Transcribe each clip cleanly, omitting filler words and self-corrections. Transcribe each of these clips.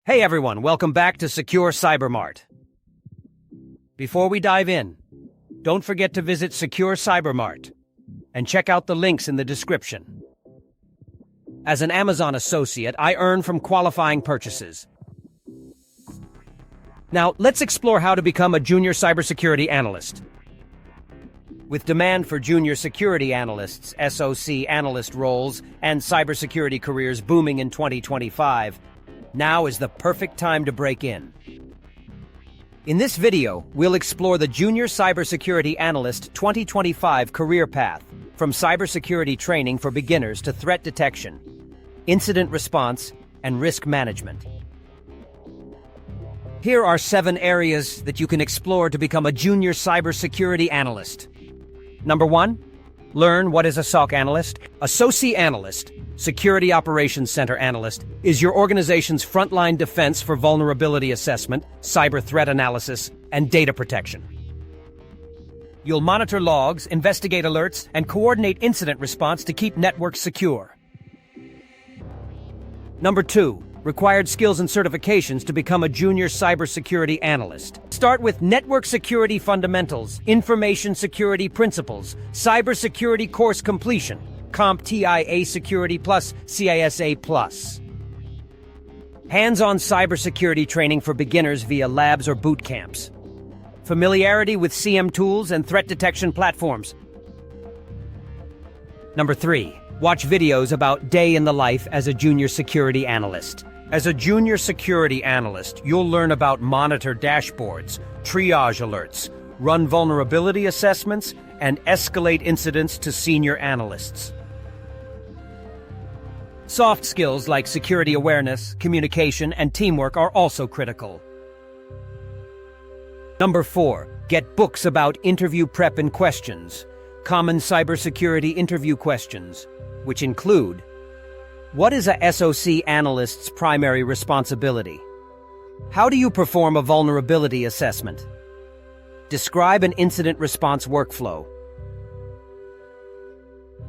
Hey everyone, welcome back to SecureCyberMart. Before we dive in, don't forget to visit SecureCyberMart and check out the links in the description. As an Amazon associate, I earn from qualifying purchases. Now, let's explore how to become a junior cybersecurity analyst. With demand for junior security analysts, SOC analyst roles, and cybersecurity careers booming in 2025, now is the perfect time to break in. In this video, we'll explore the Junior Cybersecurity Analyst 2025 career path, from cybersecurity training for beginners to threat detection, incident response, and risk management. Here are 7 areas that you can explore to become a junior cybersecurity analyst. Number 1, learn what is a SOC analyst. A SOC analyst, Security Operations Center analyst, is your organization's frontline defense for vulnerability assessment, cyber threat analysis, and data protection. You'll monitor logs, investigate alerts, and coordinate incident response to keep networks secure. Number 2, required skills and certifications to become a junior cybersecurity analyst. Start with Network Security Fundamentals, Information Security Principles, Cybersecurity Course Completion, CompTIA Security Plus, CISA Plus. Hands-on cybersecurity training for beginners via labs or boot camps. Familiarity with CM tools and threat detection platforms. Number 3, watch videos about day in the life as a junior security analyst. As a junior security analyst, you'll learn about monitor dashboards, triage alerts, run vulnerability assessments, and escalate incidents to senior analysts. Soft skills like security awareness, communication, and teamwork are also critical. Number 4, get books about interview prep and questions. Common cybersecurity interview questions, which include: what is a SOC analyst's primary responsibility? How do you perform a vulnerability assessment? Describe an incident response workflow.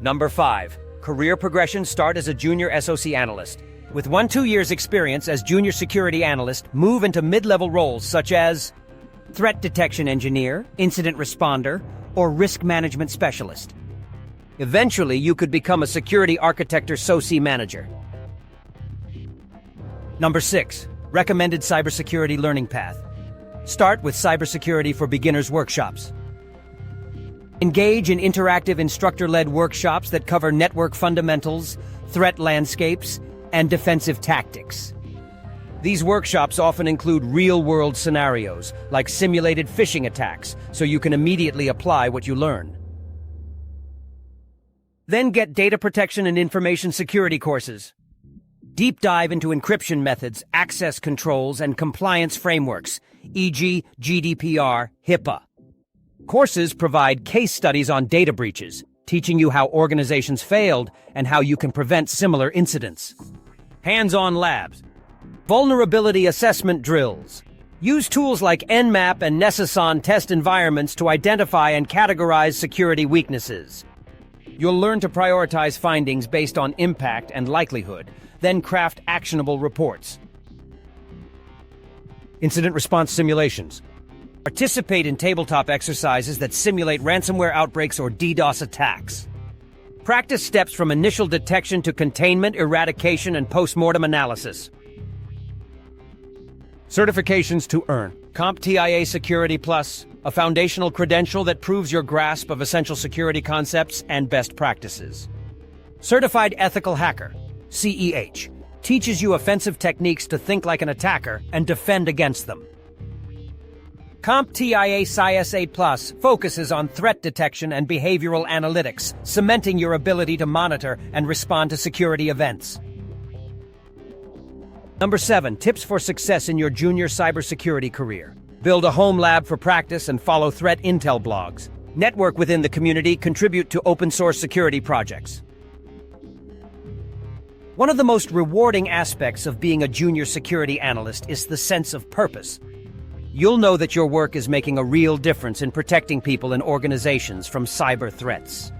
Number 5, career progression. Start as a junior SOC analyst. With 1-2 years experience as junior security analyst, move into mid-level roles such as threat detection engineer, incident responder, or risk management specialist. Eventually, you could become a security architect or SOC manager. Number 6, recommended cybersecurity learning path. Start with Cybersecurity for Beginners workshops. Engage in interactive instructor-led workshops that cover network fundamentals, threat landscapes, and defensive tactics. These workshops often include real-world scenarios, like simulated phishing attacks, so you can immediately apply what you learn. Then get data protection and information security courses. Deep dive into encryption methods, access controls, and compliance frameworks, e.g. GDPR, HIPAA. Courses provide case studies on data breaches, teaching you how organizations failed and how you can prevent similar incidents. Hands-on labs. Vulnerability assessment drills. Use tools like Nmap and Nesison test environments to identify and categorize security weaknesses. You'll learn to prioritize findings based on impact and likelihood, then craft actionable reports. Incident response simulations. Participate in tabletop exercises that simulate ransomware outbreaks or DDoS attacks. Practice steps from initial detection to containment, eradication, and post-mortem analysis. Certifications to earn. CompTIA Security Plus, a foundational credential that proves your grasp of essential security concepts and best practices. Certified Ethical Hacker, CEH, teaches you offensive techniques to think like an attacker and defend against them. CompTIA CISA Plus focuses on threat detection and behavioral analytics, cementing your ability to monitor and respond to security events. Number 7, tips for success in your junior cybersecurity career. Build a home lab for practice and follow threat intel blogs. Network within the community, contribute to open source security projects. One of the most rewarding aspects of being a junior security analyst is the sense of purpose. You'll know that your work is making a real difference in protecting people and organizations from cyber threats.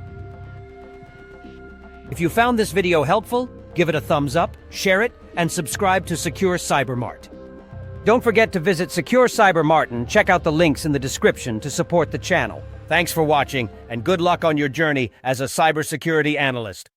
If you found this video helpful, give it a thumbs up, share it, and subscribe to SecureCyberMart. Don't forget to visit SecureCyberMart and check out the links in the description to support the channel. Thanks for watching, and good luck on your journey as a cybersecurity analyst.